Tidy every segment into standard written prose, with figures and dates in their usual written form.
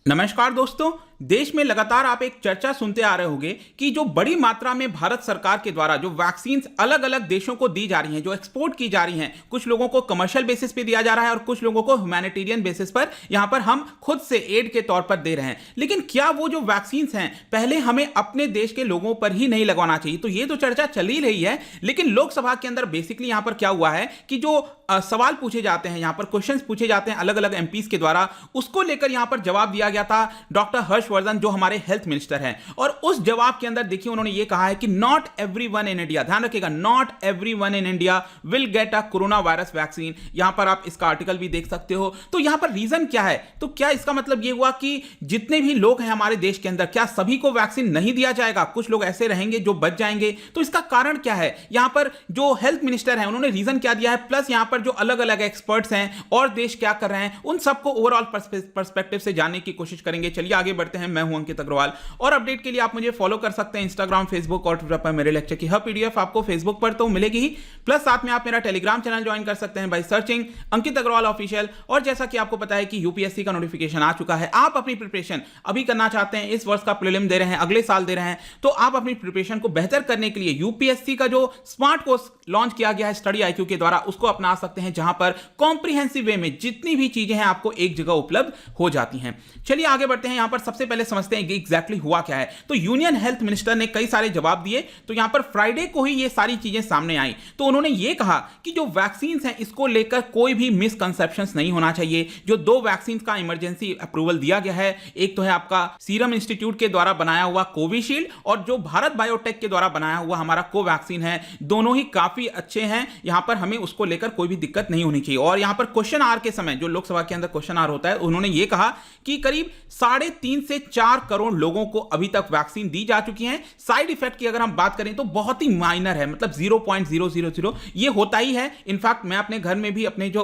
नमस्कार दोस्तों। देश में लगातार आप एक चर्चा सुनते आ रहे होंगे कि जो बड़ी मात्रा में भारत सरकार के द्वारा जो वैक्सीन अलग अलग देशों को दी जा रही हैं, जो एक्सपोर्ट की जा रही हैं, कुछ लोगों को कमर्शियल बेसिस पे दिया जा रहा है और कुछ लोगों को ह्यूमैनिटेरियन बेसिस पर यहां पर हम खुद से एड के तौर पर दे रहे हैं। लेकिन क्या वो जो वैक्सीन हैं पहले हमें अपने देश के लोगों पर ही नहीं लगवाना चाहिए? तो ये तो चर्चा चल ही रही है। लेकिन लोकसभा के अंदर बेसिकली यहां पर क्या हुआ है कि जो सवाल पूछे जाते हैं, यहां पर क्वेश्चंस पूछे जाते हैं अलग अलग एमपीज के द्वारा, उसको लेकर यहां पर जवाब दिया गया था डॉक्टर हर्षवर्धन जो हमारे हेल्थ मिनिस्टर हैं। और उस जवाब के अंदर देखिए उन्होंने ये कहा है कि नॉट एवरीवन इन इंडिया, ध्यान रखिएगा, not everyone in India will get a corona virus vaccine. यहां पर आप इसका आर्टिकल भी देख सकते हो। तो यहां पर रीजन क्या है? तो क्या इसका मतलब ये हुआ कि जितने भी लोग हैं हमारे देश के अंदर, क्या सभी को वैक्सीन नहीं दिया जाएगा? कुछ लोग ऐसे रहेंगे जो बच जाएंगे। तो इसका कारण क्या है? यहां पर जो हेल्थ मिनिस्टर है उन्होंने रीजन क्या दिया है, प्लस यहां पर जो अलग अलग एक्सपर्ट्स हैं और देश क्या कर रहे हैं, उन सबको ओवरऑल पर्सपेक्टिव से जानने की कोशिश करेंगे। चलिए आगे बढ़ते हैं। मैं हूं अंकित अग्रवाल और अपडेट के लिए आप मुझे फॉलो कर सकते हैं इंस्टाग्राम, फेसबुक और ट्विटर पर। मेरे लेक्चर की हर पीडीएफ आपको फेसबुक पर तो मिलेगी ही, प्लस साथ में आप मेरा टेलीग्राम चैनल ज्वाइन कर सकते हैं by searching Ankit Agarwal official. और जैसा कि आपको पता है कि यूपीएससी का नोटिफिकेशन आ चुका है, आप अपनी प्रिपरेशन अभी करना चाहते हैं, इस वर्ष का प्रीलिम दे रहे हैं, अगले साल दे रहे हैं, तो आप अपनी प्रिपरेशन को बेहतर करने के लिए यूपीएससी का जो स्मार्ट कोर्स लॉन्च किया गया है स्टडी आईक्यू के द्वारा, उसको अपना सकते हैं, जहां पर कॉम्प्रिहेंसिव वे में जितनी भी चीजें हैं आपको एक जगह उपलब्ध हो जाती हैं। चलिए आगे बढ़ते हैं। यहां पर सबसे पहले समझते हैं कि एग्जैक्टली हुआ क्या है। तो यूनियन हेल्थ मिनिस्टर ने कई सारे जवाब दिए। तो यहां पर फ्राइडे को ही ये सारी चीजें सामने आई। तो उन्होंने ये कहा कि जो वैक्सीन हैं इसको लेकर कोई भी मिसकंसेप्शंस नहीं होना चाहिए। जो दो वैक्सीन का इमरजेंसी अप्रूवल दिया गया है, एक तो है आपका सीरम इंस्टीट्यूट के द्वारा बनाया हुआ कोविशील्ड और जो भारत बायोटेक के द्वारा बनाया हुआ हमारा कोवैक्सीन है, दोनों ही काफी अच्छे हैं। यहां पर हमें उसको लेकर कोई भी दिक्कत नहीं होनी चाहिए। और यहां पर क्वेश्चन आवर के समय, जो लोकसभा के अंदर क्वेश्चन आवर होता है, उन्होंने ये कहा कि करीब 3.5 से 4 करोड़ लोगों को अभी तक वैक्सीन दी जा चुकी है। साइड इफेक्ट की अगर हम बात करें तो बहुत ही माइनर है, मतलब 0.000 ये होता ही है। इनफैक्ट मैं अपने घर में भी अपने जो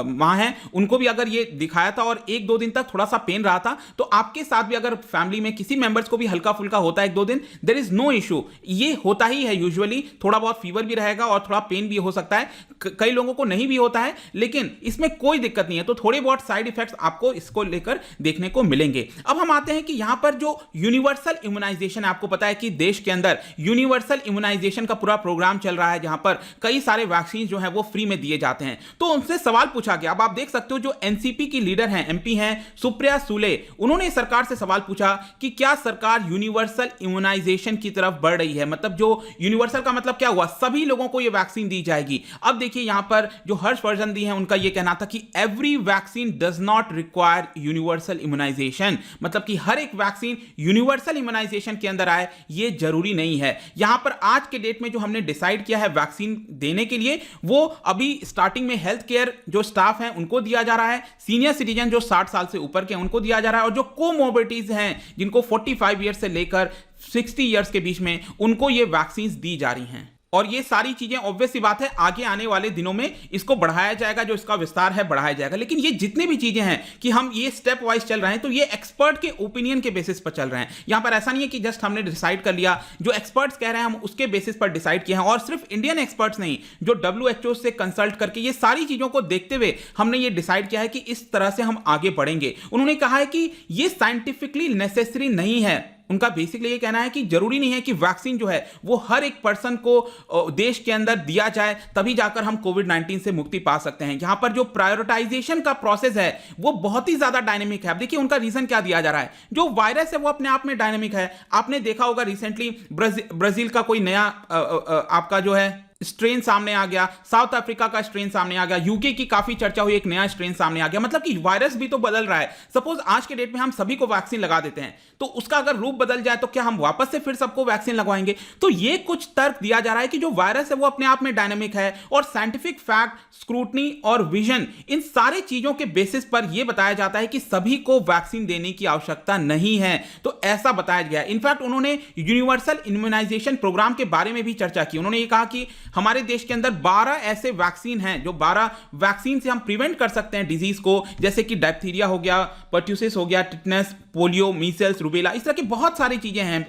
मां हैं उनको भी अगर ये दिखाया था और 1-2 दिन तक थोड़ा सा पेन रहा था, तो आपके साथ भी अगर फैमिली में किसी मेंबर्स को भी हल्का फुल्का होता है 1-2 दिन, देयर इज नो इशू, ये होता ही है। यूजुअली थोड़ा बहुत फीवर भी रहेगा और थोड़ा पेन भी हो सकता है, कई लोगों को नहीं भी होता है, लेकिन इसमें कोई दिक्कत नहीं है। तो थोड़े बहुत साइड इफेक्ट्स आपको इसको लेकर देखने को मिलेंगे। अब हम आते हैं कि यहां पर जो यूनिवर्सल इम्यूनाइजेशन है, आपको पता है कि देश के अंदर यूनिवर्सल इम्यूनाइजेशन का पूरा प्रोग्राम चल रहा है, जहां पर कई सारे वैक्सीन जो है वो फ्री में दिए जाते हैं। तो उनसे सवाल पूछा गया। अब आप देख सकते हो जो एनसीपी की लीडर हैं, एमपी हैं सुप्रिया सुले, उन्होंने सरकार से सवाल पूछा कि क्या सरकार यूनिवर्सल इम्यूनाइजेशन की तरफ बढ़ रही है? मतलब जो यूनिवर्सल का मतलब क्या हुआ, सभी लोगों को यह वैक्सीन दी जाएगी। अब देखिए यहां पर जो हर्षवर्धन दी है उनका यह कहना था कि every vaccine does not require universal immunisation, मतलब कि हर एक वैक्सीन यूनिवर्सल इम्यूनाइजेशन के अंदर आए ये जरूरी नहीं है। यहां पर आज के डेट में जो हमने डिसाइड किया है वैक्सीन देने के लिए, वो अभी स्टार्टिंग में हेल्थ केयर जो स्टाफ है उनको दिया जा रहा है, सीनियर सिटीजन जो 60 साल से ऊपर के उनको दिया जा रहा है, और जो कोमोर्बिडिटीज हैं जिनको 45 ईयर्स से लेकर 60 ईयर्स के बीच में, उनको ये वैक्सीन दी जा रही हैं। और ये सारी चीजें ऑब्वियस सी बात है आगे आने वाले दिनों में इसको बढ़ाया जाएगा, जो इसका विस्तार है बढ़ाया जाएगा। लेकिन ये जितनी भी चीजें हैं कि हम ये स्टेप वाइज चल रहे हैं, तो ये एक्सपर्ट के ओपिनियन के बेसिस पर चल रहे हैं। यहां पर ऐसा नहीं है कि जस्ट हमने डिसाइड कर लिया, जो एक्सपर्ट्स कह रहे हैं हम उसके बेसिस पर डिसाइड किए हैं। और सिर्फ इंडियन एक्सपर्ट्स नहीं, जो WHO से कंसल्ट करके ये सारी चीजों को देखते हुए हमने ये डिसाइड किया है कि इस तरह से हम आगे बढ़ेंगे। उन्होंने कहा है कि ये साइंटिफिकली नेसेसरी नहीं है। उनका बेसिकली ये कहना है कि जरूरी नहीं है कि वैक्सीन जो है वो हर एक पर्सन को देश के अंदर दिया जाए तभी जाकर हम कोविड-19 से मुक्ति पा सकते हैं। यहां पर जो प्रायोरिटाइजेशन का प्रोसेस है वो बहुत ही ज्यादा डायनेमिक है। अब देखिए उनका रीजन क्या दिया जा रहा है, जो वायरस है वो अपने आप में डायनेमिक है। आपने देखा होगा रिसेंटली ब्राजील का कोई नया आपका जो है स्ट्रेन सामने आ गया, साउथ अफ्रीका का स्ट्रेन सामने आ गया, यूके की काफी चर्चा हुई, एक नया स्ट्रेन सामने आ गया। मतलब कि वायरस भी तो बदल रहा है। सपोज आज के डेट में हम सभी को वैक्सीन लगा देते हैं, तो उसका अगर रूप बदल जाए तो क्या हम वापस से फिर सबको वैक्सीन लगवाएंगे? तो ये कुछ तर्क दिया जा रहा है कि जो वायरस है वो अपने आप में डायनेमिक है, और साइंटिफिक फैक्ट, स्क्रूटनी और विजन, इन सारे चीजों के बेसिस पर यह बताया जाता है कि सभी को वैक्सीन देने की आवश्यकता नहीं है। तो ऐसा बताया गया। इनफैक्ट उन्होंने यूनिवर्सल इम्यूनाइजेशन प्रोग्राम के बारे में भी चर्चा की। उन्होंने ये कहा कि हमारे देश के अंदर 12 ऐसे वैक्सीन हैं, जो 12 वैक्सीन से हम प्रिवेंट कर सकते हैं डिजीज को, जैसे कि डायप्थीरिया हो गया, पर्ट्यूसिस हो गया, टिटनेस, पोलियो, मीसल्स, रूबेला, इस तरह की बहुत सारी चीजें हैं,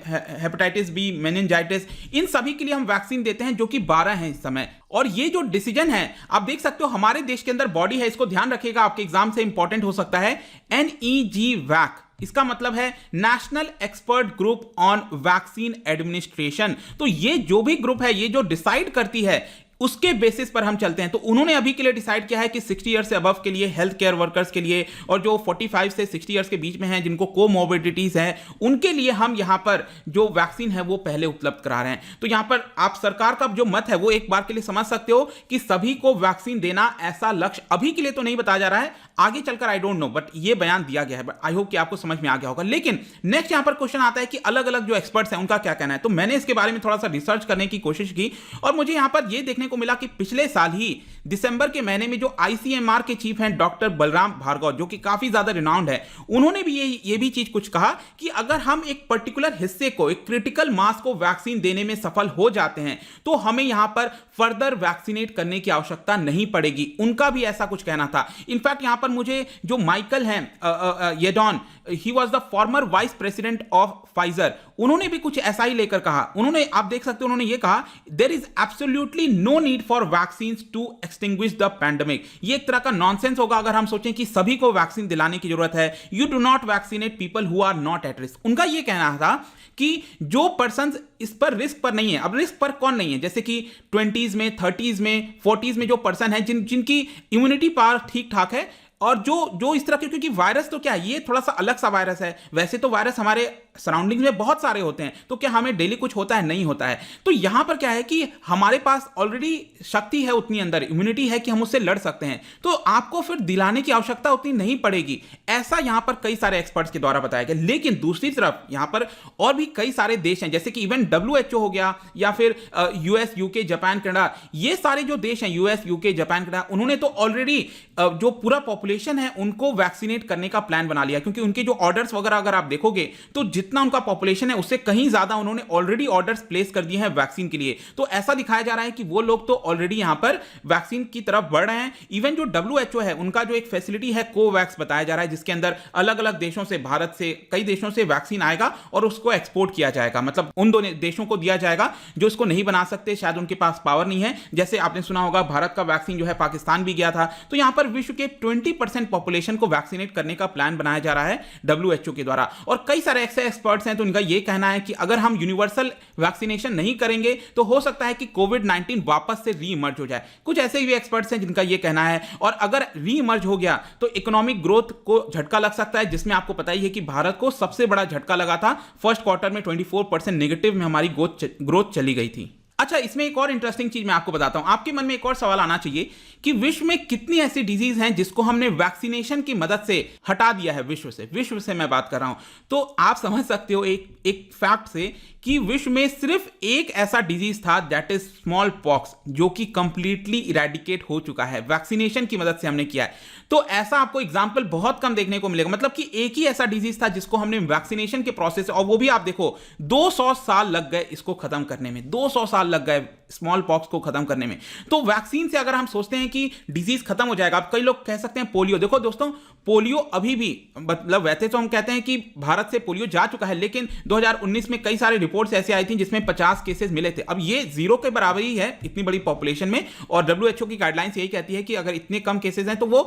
हेपेटाइटिस बी, मेनिंजाइटिस, इन सभी के लिए हम वैक्सीन देते हैं, जो कि 12 हैं इस समय। और ये जो डिसीजन है आप देख सकते हो हमारे देश के अंदर बॉडी है, इसको ध्यान रखिएगा, आपके एग्जाम से इंपॉर्टेंट हो सकता है, NEG वैक, इसका मतलब है national expert group on vaccine administration. तो ये जो भी ग्रुप है, ये जो डिसाइड करती है, उसके बेसिस पर हम चलते हैं। तो उन्होंने अभी के लिए डिसाइड किया है कि 60 ईयर से अबव के लिए, हेल्थ केयर वर्कर्स के लिए, और जो 45 से 60 ईयर्स के बीच में हैं जिनको कोमोर्बिडिटीज हैं, उनके लिए हम यहां पर जो वैक्सीन है वो पहले उपलब्ध करा रहे हैं। तो यहां पर आप सरकार का जो मत है वो एक बार के लिए समझ सकते हो कि सभी को वैक्सीन देना ऐसा लक्ष्य अभी के लिए तो नहीं बताया जा रहा है, आगे चलकर आई डोंट नो, बट ये बयान दिया गया है। बट आई होप कि आपको समझ में आ गया होगा। लेकिन नेक्स्ट यहां पर क्वेश्चन आता है कि अलग अलग जो एक्सपर्ट्स हैं उनका क्या कहना है। तो मैंने इसके बारे में थोड़ा सा रिसर्च करने की कोशिश की और मुझे यहां पर यह देखने को मिला कि पिछले साल ही दिसंबर के महीने में जो आईसीएमआर के चीफ हैं डॉक्टर बलराम भार्गव, जो कि काफी ज्यादा रिनाउंड है, उन्होंने भी ये भी चीज कुछ कहा कि अगर हम एक पर्टिकुलर हिस्से को, एक क्रिटिकल मास को वैक्सीन देने में सफल हो जाते हैं तो हमें यहां पर फर्दर वैक्सीनेट करने की आवश्यकता नहीं पड़ेगी। उनका भी ऐसा कुछ कहना था। इनफैक्ट यहां पर मुझे जो माइकल हैं Yeadon, he was the former vice president of Pfizer, उन्होंने भी कुछ ऐसा ही लेकर कहा। उन्होंने, आप देख सकते हो, उन्होंने ये कहा there is absolutely no need for vaccines to extinguish the pandemic. ये एक तरह का नॉनसेंस होगा अगर हम सोचें कि सभी को वैक्सीन दिलाने की जरूरत है। You do not vaccinate people who are not at risk. उनका ये कहना था कि जो पर्सन इस पर रिस्क पर नहीं है, अब रिस्क पर कौन नहीं है, जैसे कि 20s में, 30s में, 40s में जो पर्सन है जिनकी इम्यूनिटी पावर ठीक ठाक है, और जो इस तरह के, क्योंकि वायरस तो क्या है, ये थोड़ा सा अलग सा वायरस है। वैसे तो वायरस हमारे सराउंडिंग्स में बहुत सारे होते हैं, तो क्या हमें डेली कुछ होता है? नहीं होता है। तो यहां पर क्या है कि हमारे पास ऑलरेडी शक्ति है, उतनी अंदर इम्यूनिटी है कि हम उससे लड़ सकते हैं, तो आपको फिर दिलाने की आवश्यकता उतनी नहीं पड़ेगी, ऐसा यहां पर कई सारे एक्सपर्ट्स के द्वारा बताया गया। लेकिन दूसरी तरफ यहां पर और भी कई सारे देश हैं, जैसे कि इवन WHO हो गया, या फिर US, UK, जापान, कनाडा, ये सारे जो देश हैं, US, UK, जापान, कनाडा, उन्होंने तो ऑलरेडी जो पूरा पॉपुलेशन है उनको वैक्सीनेट करने का प्लान बना लिया। क्योंकि उनके जो ऑर्डर्स वगैरह अगर आप देखोगे तो जितना उनका पॉपुलेशन है उससे कहीं ज्यादा उन्होंने ऑलरेडी ऑर्डर्स प्लेस कर दिए हैं वैक्सीन के लिए। तो ऐसा दिखाया जा रहा है कि वो लोग तो ऑलरेडी यहां पर वैक्सीन की तरफ बढ़ रहे हैं। इवन जो WHO है, उनका जो एक फैसिलिटी है कोवैक्स बताया जा रहा है, जिसके अंदर अलग अलग देशों से, भारत से, कई देशों से वैक्सीन आएगा और उसको एक्सपोर्ट किया जाएगा। मतलब उन दोनों देशों को दिया जाएगा जो इसको नहीं बना सकते, शायद उनके पास पावर नहीं है। जैसे आपने सुना होगा भारत का वैक्सीन जो है पाकिस्तान भी गया था। तो यहां पर विश्व के 20% पॉपुलेशन को वैक्सीनेट करने का प्लान बनाया जा रहा है WHO के द्वारा। और कई सारे ऐसे एक्सपर्ट्स हैं तो उनका यह कहना है कि अगर हम यूनिवर्सल वैक्सीनेशन नहीं करेंगे तो हो सकता है कि कोविड-19 वापस से रीइमर्ज हो जाए। कुछ ऐसे भी एक्सपर्ट्स हैं जिनका यह कहना है। और अगर रीइमर्ज हो गया तो इकोनॉमिक ग्रोथ को झटका लग सकता है, जिसमें आपको पता ही है कि भारत को सबसे बड़ा झटका लगा था। फर्स्ट क्वार्टर में 24% नेगेटिव में हमारी ग्रोथ चली गई थी। अच्छा, इसमें एक और इंटरेस्टिंग चीज मैं आपको बताता हूं। आपके मन में एक और सवाल आना चाहिए कि विश्व में कितनी ऐसी डिजीज हैं जिसको हमने वैक्सीनेशन की मदद से हटा दिया है विश्व से मैं बात कर रहा हूं। तो आप समझ सकते हो एक फैक्ट से कि विश्व में सिर्फ एक ऐसा डिजीज था, दैट इज स्मॉल पॉक्स, जो कि कंप्लीटली इरेडिकेट हो चुका है, वैक्सीनेशन की मदद से हमने किया है। तो ऐसा आपको एग्जाम्पल बहुत कम देखने को मिलेगा। मतलब कि एक ही ऐसा डिजीज था जिसको हमने वैक्सीनेशन के प्रोसेस, और वो भी आप देखो 200 साल लग गए इसको खत्म करने में, 200 साल लग गए स्मॉल पॉक्स को खत्म करने में। तो वैक्सीन से अगर हम सोचते हैं कि डिजीज खत्म हो जाएगा, अब कई लोग कह सकते हैं पोलियो, देखो दोस्तों, पोलियो अभी भी, मतलब वैसे तो हम कहते हैं कि भारत से पोलियो जा चुका है, लेकिन 2019 में कई सारे रिपोर्ट्स ऐसे आई थी जिसमें 50 केसेस मिले थे। अब ये जीरो के बराबर ही है इतनी बड़ी पॉपुलेशन में, और WHO की गाइडलाइंस यही कहती है कि अगर इतने कम केसेस हैं तो वो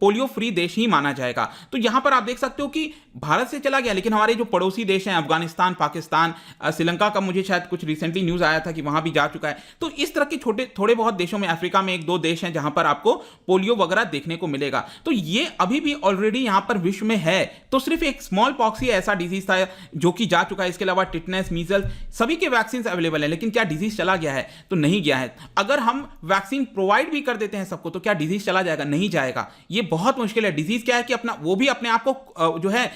पोलियो फ्री देश ही माना जाएगा। तो यहां पर आप देख सकते हो कि भारत से चला गया, लेकिन हमारे जो पड़ोसी देश हैं, अफगानिस्तान, पाकिस्तान, श्रीलंका का मुझे शायद कुछ रिसेंटली न्यूज आया था कि वहां भी जा चुका है। तो इस तरह के थोड़े बहुत देशों में, अफ्रीका में 1-2 देश हैं जहां पर आपको पोलियो वगैरह देखने को मिलेगा। तो ये अभी भी ऑलरेडी यहां पर विश्व में है। तो सिर्फ एक स्मॉल पॉक्स ही ऐसा डिजीज था जो कि जा चुका है। इसके अलावा टिटनेस, मीजल्स, सभी के वैक्सीन अवेलेबल है, लेकिन क्या डिजीज चला गया है? तो नहीं गया है। अगर हम वैक्सीन प्रोवाइड भी कर देते हैं सबको, तो क्या डिजीज चला जाएगा? नहीं जाएगा। ये बहुत मुश्किल है। डिजीज क्या है कि अपना, वो भी अपने आप को जो है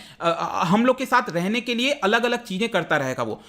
हम लोग के साथ रहने के लिए अलग अलग चीजें करता रहेगा। वो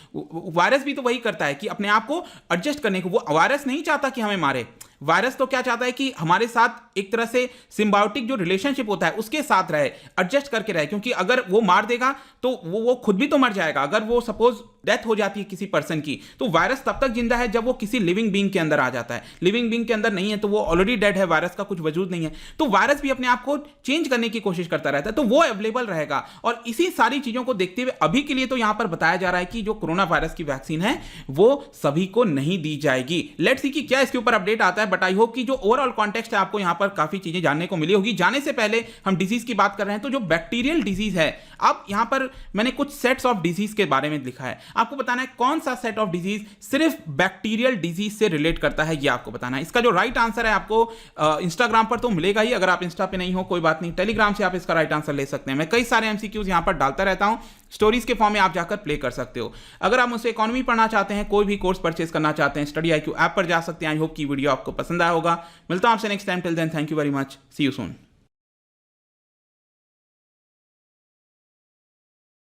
वायरस भी तो वही करता है कि अपने आप को एडजस्ट करने को। वो वायरस नहीं चाहता कि हमें मारे, वायरस तो क्या चाहता है कि हमारे साथ एक तरह से सिम्बायोटिक जो रिलेशनशिप होता है उसके साथ रहे, एडजस्ट करके रहे। क्योंकि अगर वो मार देगा तो वो खुद भी तो मर जाएगा। अगर वो सपोज डेथ हो जाती है किसी पर्सन की, तो वायरस तब तक जिंदा है जब वो किसी लिविंग बीइंग के अंदर आ जाता है। लिविंग बीइंग के अंदर नहीं है तो वो ऑलरेडी डेड है, वायरस का कुछ वजूद नहीं है। तो वायरस भी अपने आप को चेंज करने की कोशिश करता रहता है, तो वो अवेलेबल रहेगा। और इसी सारी चीजों को देखते हुए अभी के लिए तो यहां पर बताया जा रहा है कि जो कोरोना वायरस की वैक्सीन है वो सभी को नहीं दी जाएगी। लेट्स सी कि क्या इसके ऊपर अपडेट आता है। है, बट आई होप कि जो ओवरऑल कॉन्टेक्स्ट है आपको यहाँ पर काफी चीजें जानने को मिली होगी। जाने से पहले हम डिजीज की बात कर रहे हैं, तो जो बैक्टीरियल डिजीज है, अब यहाँ पर मैंने कुछ सेट्स ऑफ डिजीज के बारे में लिखा है, आपको बताना है कौन सा सेट ऑफ डिजीज सिर्फ बैक्टीरियल डिजीज से रिलेट करता है, ये आपको बताना है। इसका जो राइट आंसर है आपको इंस्टाग्राम पर तो मिलेगा ही, अगर आप इंस्टा पे नहीं हो कोई बात नहीं, टेलीग्राम से आप इसका राइट आंसर ले सकते हैं। मैं कई सारे एमसीक्यूज यहाँ पर डालता रहता हूँ, स्टोरीज के फॉर्म में आप जाकर प्ले कर सकते हो। अगर आप मुझसे इकोनॉमी पढ़ना चाहते हैं, कोई भी कोर्स परचेज करना चाहते हैं, स्टडी IQ ऐप पर जा सकते हैं। आई होप की वीडियो आपको पसंद आया होगा। मिलता हूं आपसे next time, till then thank you very much, see you soon.